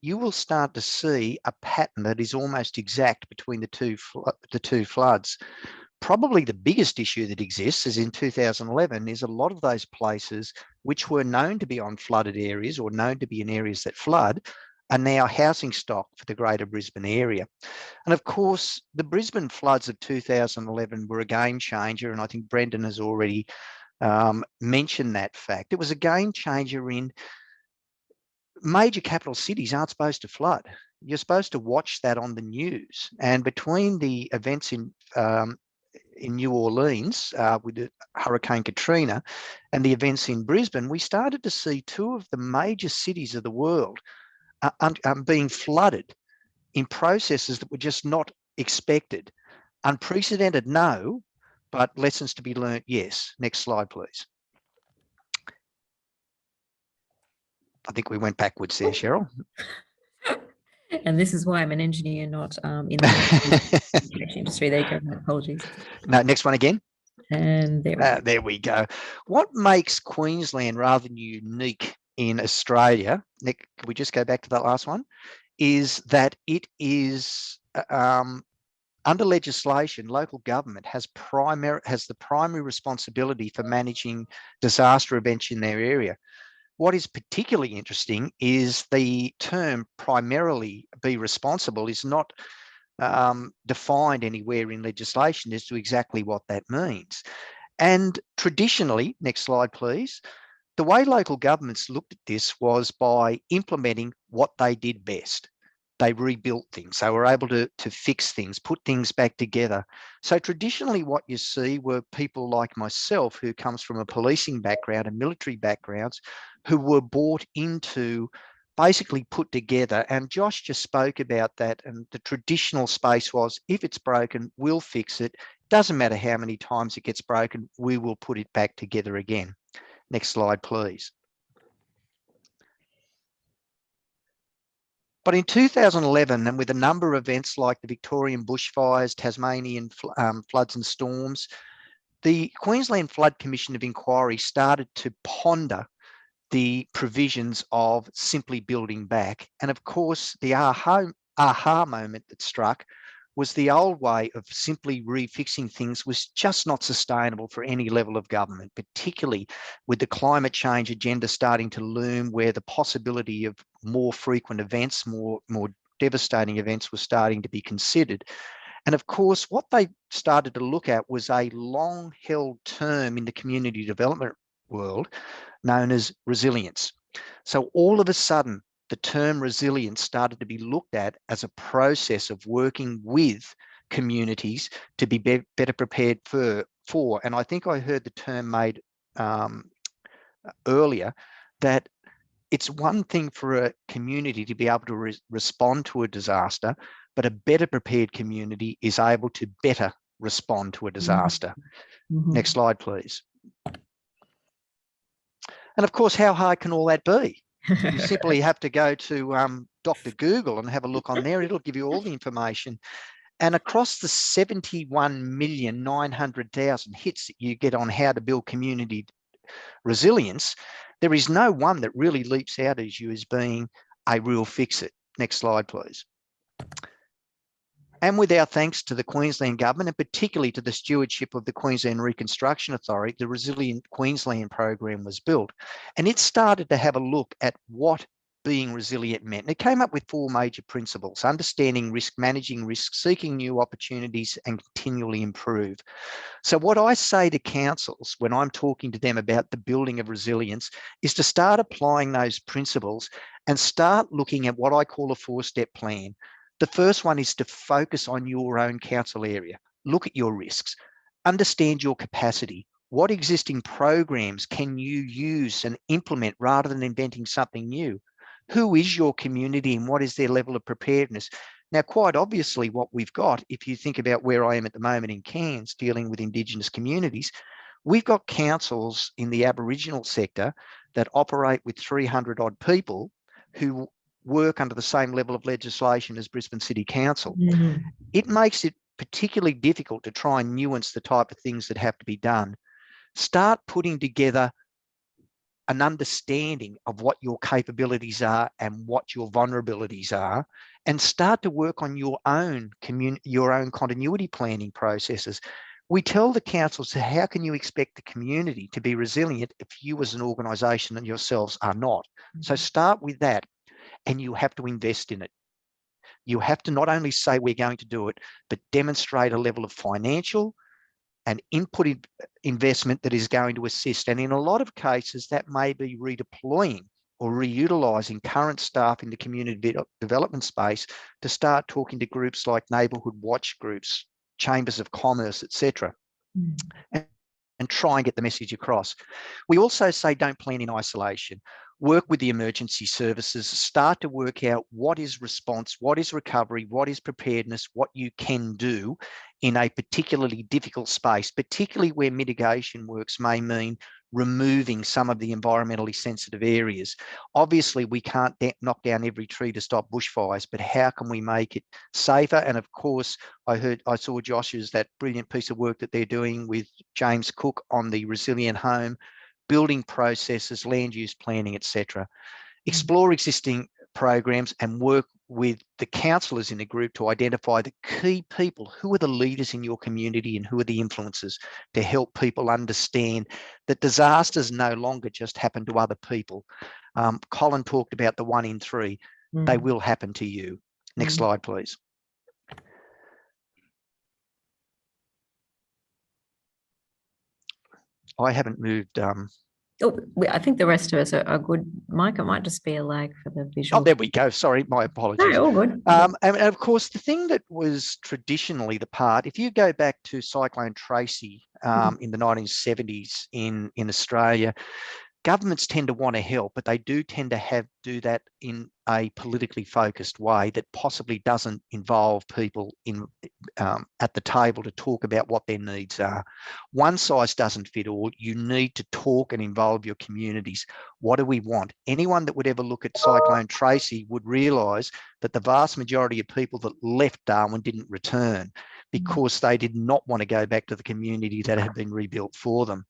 you will start to see a pattern that is almost exact between the two floods. Probably the biggest issue that exists is in 2011 is a lot of those places which were known to be on flooded areas or known to be in areas that flood are now housing stock for the greater Brisbane area. And of course, the Brisbane floods of 2011 were a game changer, and I think Brendan has already mentioned that fact. It was a game changer in major capital cities aren't supposed to flood. You're supposed to watch that on the news. And between the events in New Orleans with the Hurricane Katrina and the events in Brisbane, we started to see two of the major cities of the world being flooded in processes that were just not expected. Unprecedented, no, but lessons to be learnt, yes. Next slide, please. I think we went backwards there, Cheryl. And this is why I'm an engineer, not in the industry. There you go. My apologies. No, next one again. And there we go. What makes Queensland rather unique in Australia, Nick, can we just go back to that last one, is that it is under legislation, local government has the primary responsibility for managing disaster events in their area. What is particularly interesting is the term primarily be responsible is not defined anywhere in legislation as to exactly what that means. And traditionally, next slide, please, the way local governments looked at this was by implementing what they did best. They rebuilt things. They were able to fix things, put things back together. So traditionally what you see were people like myself who comes from a policing background and military backgrounds who were brought into basically put together. And Josh just spoke about that. And the traditional space was, if it's broken, we'll fix it. Doesn't matter how many times it gets broken, we will put it back together again. Next slide, please. But in 2011, and with a number of events like the Victorian bushfires, Tasmanian floods and storms, the Queensland Flood Commission of Inquiry started to ponder the provisions of simply building back. And of course, the aha moment that struck was the old way of simply refixing things was just not sustainable for any level of government, particularly with the climate change agenda starting to loom, where the possibility of more frequent events, more devastating events were starting to be considered. And of course, what they started to look at was a long-held term in the community development world known as resilience. So all of a sudden, the term resilience started to be looked at as a process of working with communities to be better prepared for. And I think I heard the term made earlier that it's one thing for a community to be able to respond to a disaster, but a better prepared community is able to better respond to a disaster. Mm-hmm. Next slide, please. And of course, how hard can all that be? You simply have to go to Dr. Google and have a look on there. It'll give you all the information. And across the 71,900,000 hits that you get on how to build community resilience, there is no one that really leaps out at you as being a real fix-it. Next slide, please. And with our thanks to the Queensland Government, and particularly to the stewardship of the Queensland Reconstruction Authority, the Resilient Queensland program was built. And it started to have a look at what being resilient meant. And it came up with 4 major principles: understanding risk, managing risk, seeking new opportunities, and continually improve. So what I say to councils when I'm talking to them about the building of resilience is to start applying those principles and start looking at what I call a 4-step plan. The first one is to focus on your own council area. Look at your risks, understand your capacity. What existing programs can you use and implement rather than inventing something new? Who is your community and what is their level of preparedness? Now, quite obviously what we've got, if you think about where I am at the moment in Cairns dealing with Indigenous communities, we've got councils in the Aboriginal sector that operate with 300 odd people who work under the same level of legislation as Brisbane City Council. Mm-hmm. It makes it particularly difficult to try and nuance the type of things that have to be done, start putting together an understanding of what your capabilities are and what your vulnerabilities are, and start to work on your own continuity planning processes. We tell the councils, how can you expect the community to be resilient if you as an organisation and yourselves are not? So start with that, and you have to invest in it. You have to not only say we're going to do it, but demonstrate a level of financial and input investment that is going to assist. And in a lot of cases, that may be redeploying or reutilising current staff in the community development space to start talking to groups like neighbourhood watch groups, chambers of commerce, etc., and try and get the message across. We also say don't plan in isolation. Work with the emergency services, start to work out what is response, what is recovery, what is preparedness, what you can do in a particularly difficult space, particularly where mitigation works may mean removing some of the environmentally sensitive areas. Obviously, we can't knock down every tree to stop bushfires, but how can we make it safer? And of course, I saw Josh's, that brilliant piece of work that they're doing with James Cook on the resilient home, building processes, land use planning, etc. Explore existing programs and work with the councillors in the group to identify the key people, who are the leaders in your community and who are the influencers, to help people understand that disasters no longer just happen to other people. Colin talked about the 1 in 3. They will happen to you. Next slide, please. I haven't moved. I think the rest of us are good. Mike, it might just be a lag for the visual. Oh, there we go. Sorry, my apologies. No, all good. And of course, the thing that was traditionally the part, if you go back to Cyclone Tracy in the 1970s in Australia, governments tend to want to help, but they do tend to do that in a politically focused way that possibly doesn't involve people at the table to talk about what their needs are. One size doesn't fit all. You need to talk and involve your communities. What do we want? Anyone that would ever look at Cyclone Tracy would realise that the vast majority of people that left Darwin didn't return because they did not want to go back to the community that had been rebuilt for them.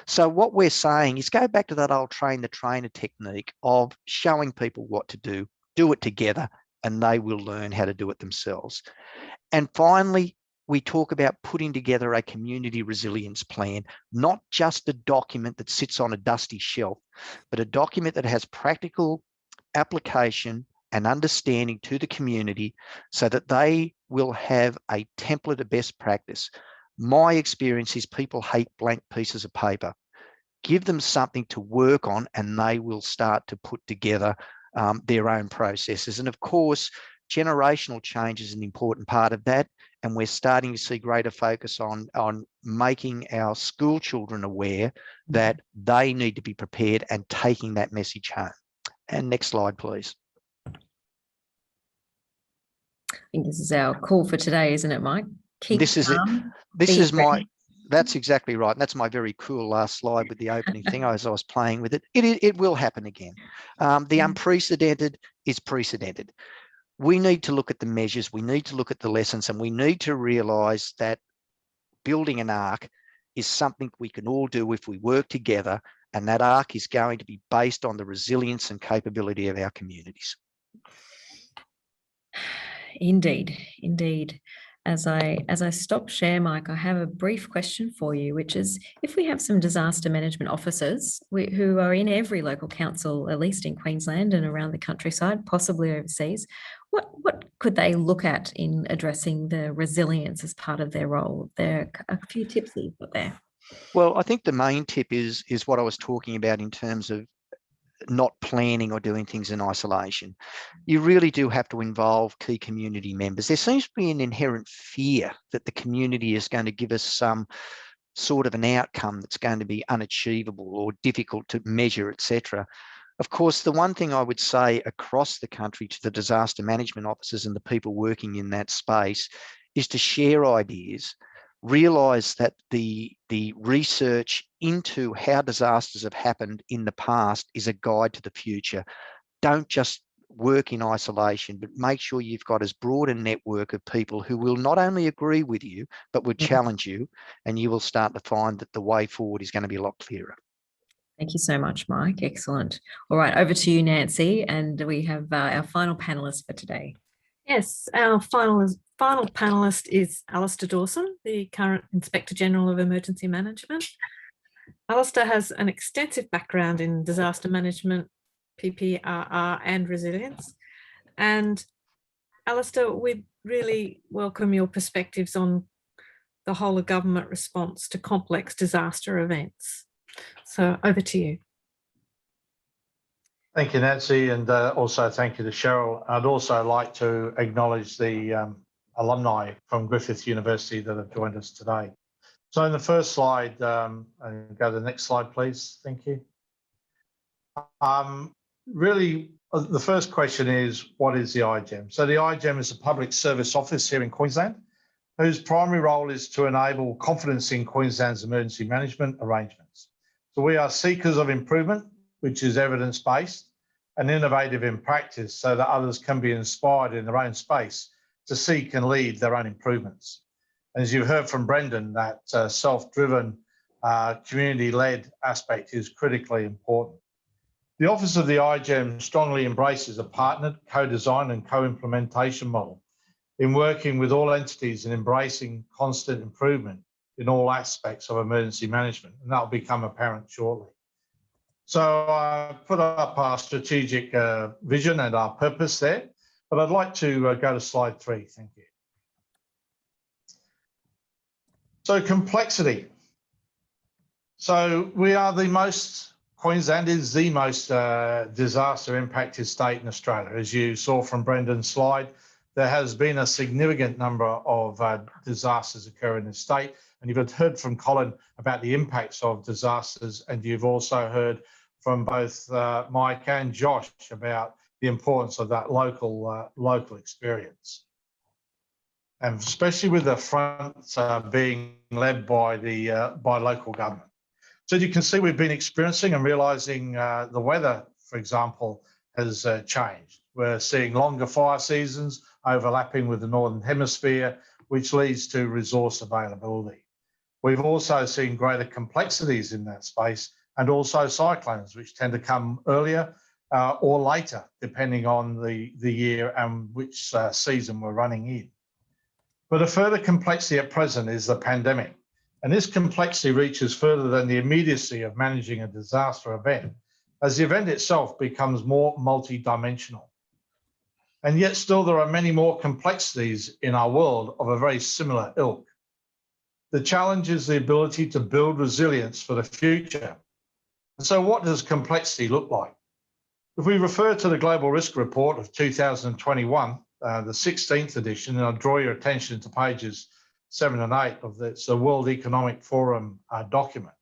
So what we're saying is go back to that old train the trainer technique of showing people what to do it together, and they will learn how to do it themselves. And finally, we talk about putting together a community resilience plan, not just a document that sits on a dusty shelf, but a document that has practical application and understanding to the community so that they will have a template of best practice. My experience is people hate blank pieces of paper. Give them something to work on and they will start to put together their own processes. And of course, generational change is an important part of that. And we're starting to see greater focus on making our school children aware that they need to be prepared and taking that message home. And next slide, please. I think this is our call for today, isn't it, Mike? This is my, that's exactly right. And that's my very cool last slide with the opening thing as I was playing with it. It will happen again. The unprecedented is precedented. We need to look at the measures, we need to look at the lessons, and we need to realise that building an arc is something we can all do if we work together, and that arc is going to be based on the resilience and capability of our communities. Indeed, indeed. As I stop share, Mike, I have a brief question for you, which is, if we have some disaster management officers who are in every local council, at least in Queensland and around the countryside, possibly overseas, what could they look at in addressing the resilience as part of their role? There are a few tips that you've got there. Well, I think the main tip is what I was talking about in terms of not planning or doing things in isolation. You really do have to involve key community members. There seems to be an inherent fear that the community is going to give us some sort of an outcome that's going to be unachievable or difficult to measure, etc. Of course, the one thing I would say across the country to the disaster management officers and the people working in that space is to share ideas, realise that the research into how disasters have happened in the past is a guide to the future. Don't just work in isolation, but make sure you've got as broad a network of people who will not only agree with you, but will challenge you, and you will start to find that the way forward is going to be a lot clearer. Thank you so much, Mike. Excellent. All right, over to you, Nancy, and we have our final panelist for today. Yes, our final panelist is Alistair Dawson, the current Inspector General of Emergency Management. Alistair has an extensive background in disaster management, PPRR and resilience. And Alistair, we really welcome your perspectives on the whole of government response to complex disaster events. So over to you. Thank you, Nancy, and also thank you to Cheryl. I'd also like to acknowledge the alumni from Griffith University that have joined us today. So in the first slide, and go to the next slide, please. Thank you. Really, the first question is, what is the IGEM? So the IGEM is a public service office here in Queensland, whose primary role is to enable confidence in Queensland's emergency management arrangements. So we are seekers of improvement, which is evidence-based and innovative in practice, so that others can be inspired in their own space to seek and lead their own improvements. As you heard from Brendan, that self-driven, community-led aspect is critically important. The Office of the IGEM strongly embraces a partnered, co-design and co-implementation model in working with all entities and embracing constant improvement in all aspects of emergency management, and that will become apparent shortly. So I put up our strategic vision and our purpose there, but I'd like to go to slide 3, thank you. So complexity. So Queensland is the most disaster impacted state in Australia. As you saw from Brendan's slide, there has been a significant number of disasters occur in the state. And you've heard from Colin about the impacts of disasters, and you've also heard from both Mike and Josh about the importance of that local experience. And especially with the front being led by local government. So as you can see, we've been experiencing and realising the weather, for example, has changed. We're seeing longer fire seasons overlapping with the Northern Hemisphere, which leads to resource availability. We've also seen greater complexities in that space, and also cyclones, which tend to come earlier or later, depending on the year and which season we're running in. But a further complexity at present is the pandemic. And this complexity reaches further than the immediacy of managing a disaster event, as the event itself becomes more multidimensional. And yet still there are many more complexities in our world of a very similar ilk. The challenge is the ability to build resilience for the future. And so what does complexity look like? If we refer to the Global Risk Report of 2021, the 16th edition, and I'll draw your attention to pages 7 and 8 of this, the World Economic Forum document.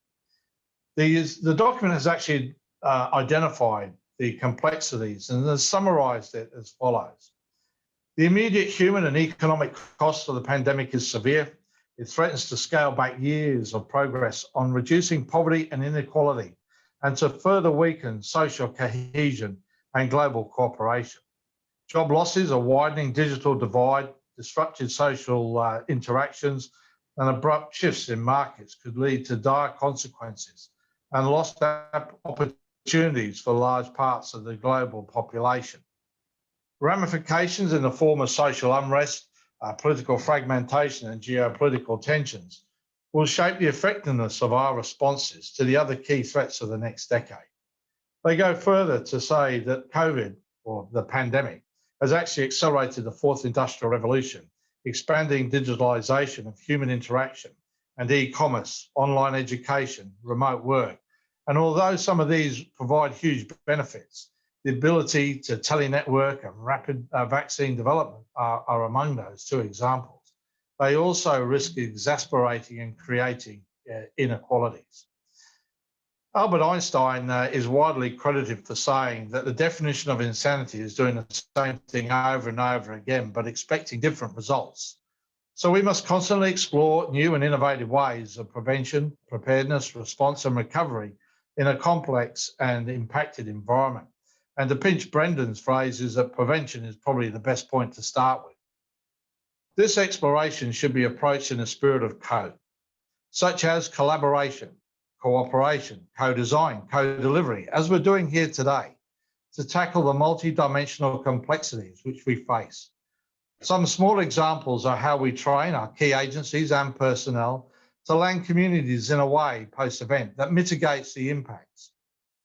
The document has actually identified the complexities and has summarised it as follows. The immediate human and economic cost of the pandemic is severe. It threatens to scale back years of progress on reducing poverty and inequality, and to further weaken social cohesion and global cooperation. Job losses, a widening digital divide, disrupted social interactions, and abrupt shifts in markets could lead to dire consequences and lost opportunities for large parts of the global population. Ramifications in the form of social unrest, political fragmentation, and geopolitical tensions will shape the effectiveness of our responses to the other key threats of the next decade. They go further to say that COVID, or the pandemic, has actually accelerated the fourth industrial revolution, expanding digitalisation of human interaction and e-commerce, online education, remote work. And although some of these provide huge benefits, the ability to telenetwork and rapid vaccine development are among those two examples. They also risk exasperating and creating inequalities. Albert Einstein is widely credited for saying that the definition of insanity is doing the same thing over and over again, but expecting different results. So we must constantly explore new and innovative ways of prevention, preparedness, response and recovery in a complex and impacted environment. And to pinch Brendan's phrase is that prevention is probably the best point to start with. This exploration should be approached in a spirit of code, such as collaboration, cooperation, co-design, co-delivery, as we're doing here today, to tackle the multi-dimensional complexities which we face. Some small examples are how we train our key agencies and personnel to land communities in a way post-event that mitigates the impacts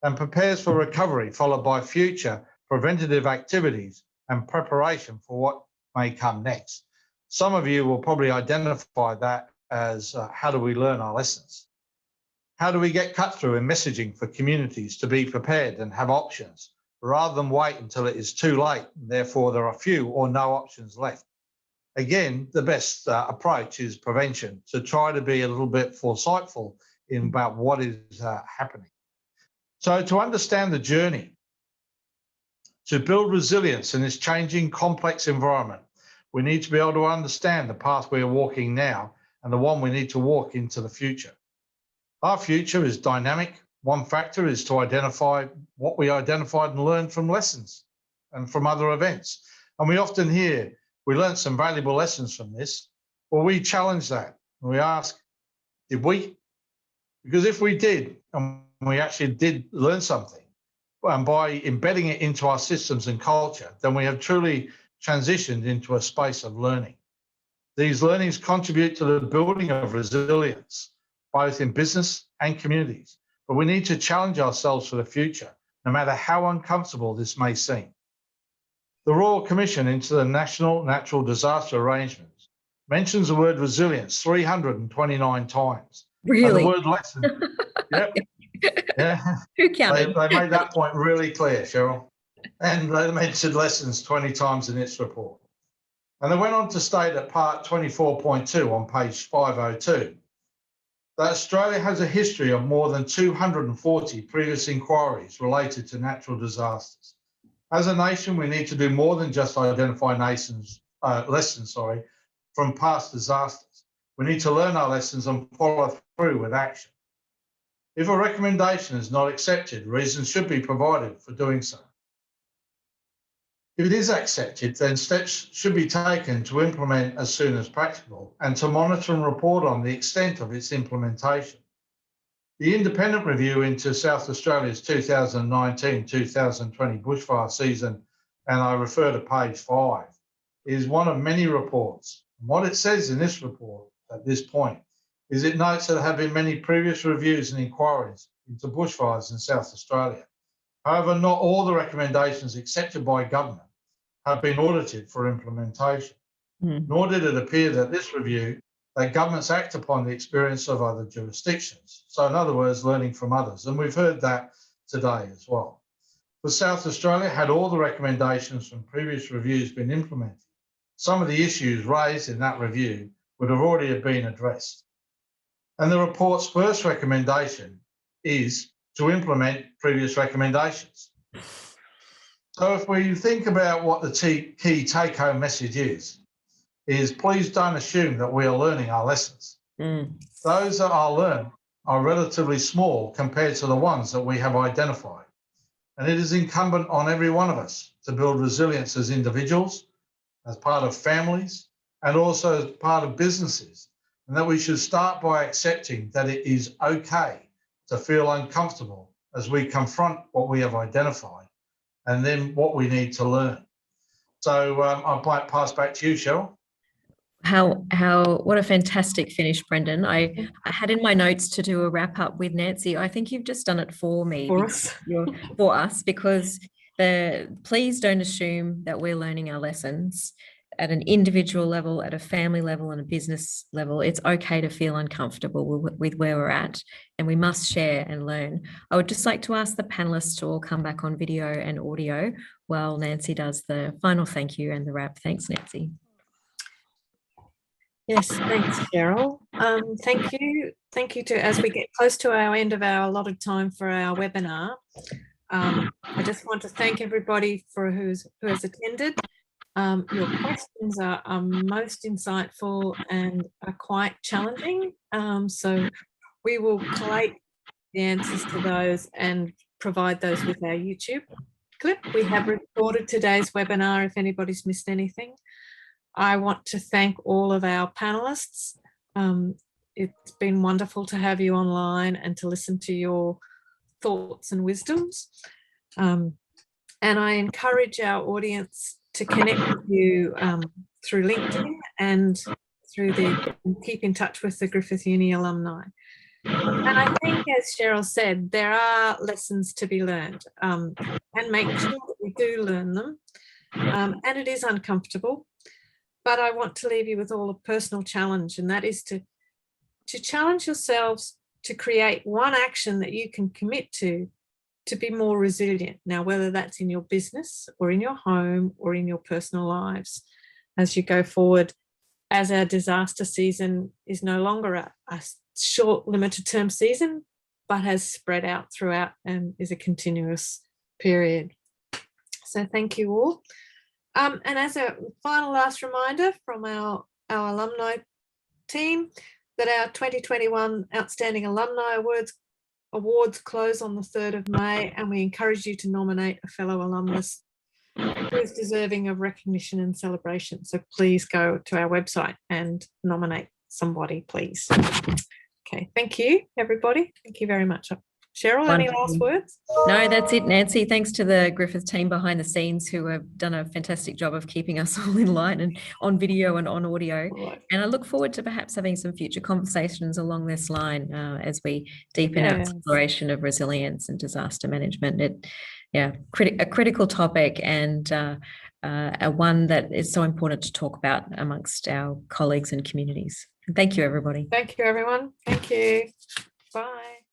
and prepares for recovery, followed by future preventative activities and preparation for what may come next. Some of you will probably identify that as how do we learn our lessons? How do we get cut through in messaging for communities to be prepared and have options rather than wait until it is too late, and therefore there are few or no options left? Again, the best approach is prevention, to try to be a little bit foresightful in about what is happening. So to understand the journey, to build resilience in this changing, complex environment, we need to be able to understand the path we are walking now and the one we need to walk into the future. Our future is dynamic. One factor is to identify what we identified and learned from lessons and from other events. And we often hear, we learned some valuable lessons from this. Well, we challenge that. We ask, did we? Because if we did, and we actually did learn something, and by embedding it into our systems and culture, then we have truly transitioned into a space of learning. These learnings contribute to the building of resilience, both in business and communities. But we need to challenge ourselves for the future, no matter how uncomfortable this may seem. The Royal Commission into the National Natural Disaster Arrangements mentions the word resilience 329 times. Really? And the word lesson. Yep. Yeah. Who counted? They made that point really clear, Cheryl. And they mentioned lessons 20 times in its report. And they went on to state at part 24.2 on page 502 that Australia has a history of more than 240 previous inquiries related to natural disasters. As a nation, we need to do more than just identify lessons from past disasters. We need to learn our lessons and follow through with action. If a recommendation is not accepted, reasons should be provided for doing so. If it is accepted, then steps should be taken to implement as soon as practicable and to monitor and report on the extent of its implementation. The independent review into South Australia's 2019-2020 bushfire season, and I refer to page 5, is one of many reports. And what it says in this report at this point is it notes that there have been many previous reviews and inquiries into bushfires in South Australia. However, not all the recommendations accepted by government have been audited for implementation, nor did it appear that this review that governments act upon the experience of other jurisdictions. So in other words, learning from others. And we've heard that today as well. For South Australia, had all the recommendations from previous reviews been implemented, some of the issues raised in that review would have already been addressed. And the report's first recommendation is to implement previous recommendations. So if we think about what the key take-home message is please don't assume that we are learning our lessons. Those that are learned are relatively small compared to the ones that we have identified. And it is incumbent on every one of us to build resilience as individuals, as part of families, and also as part of businesses. And that we should start by accepting that it is okay to feel uncomfortable as we confront what we have identified and then what we need to learn. So I might pass back to you, Cheryl. What a fantastic finish, Brendan. I had in my notes to do a wrap up with Nancy. I think you've just done it for me. For us, because please don't assume that we're learning our lessons at an individual level, at a family level, and a business level. It's okay to feel uncomfortable with where we're at, and we must share and learn. I would just like to ask the panelists to all come back on video and audio while Nancy does the final thank you and the wrap. Thanks, Nancy. Yes, thanks, Cheryl. Thank you to, as we get close to our end of our allotted time for our webinar, I just want to thank everybody who has attended. Your questions are most insightful and are quite challenging. So we will collate the answers to those and provide those with our YouTube. clip. We have recorded today's webinar if anybody's missed anything. I want to thank all of our panellists. It's been wonderful to have you online and to listen to your thoughts and wisdoms. And I encourage our audience to connect with you through LinkedIn and keep in touch with the Griffith Uni alumni. And I think, as Cheryl said, there are lessons to be learned, and make sure that we do learn them. And it is uncomfortable, but I want to leave you with all a personal challenge, and that is to challenge yourselves to create one action that you can commit to be more resilient. Now, whether that's in your business or in your home or in your personal lives, as you go forward, as our disaster season is no longer a short limited term season, but has spread out throughout and is a continuous period. So thank you all. And as a final last reminder from our alumni team, that our 2021 Outstanding Alumni Awards close on the 3rd of May, and we encourage you to nominate a fellow alumnus who is deserving of recognition and celebration. So please go to our website and nominate somebody, please. Okay, thank you, everybody. Thank you very much. Cheryl, any last words? No, that's it, Nancy. Thanks to the Griffith team behind the scenes who have done a fantastic job of keeping us all in line and on video and on audio. Right. And I look forward to perhaps having some future conversations along this line as we deepen our exploration of resilience and disaster management. A critical topic, and one that is so important to talk about amongst our colleagues and communities. Thank you, everybody. Thank you, everyone. Thank you. Bye.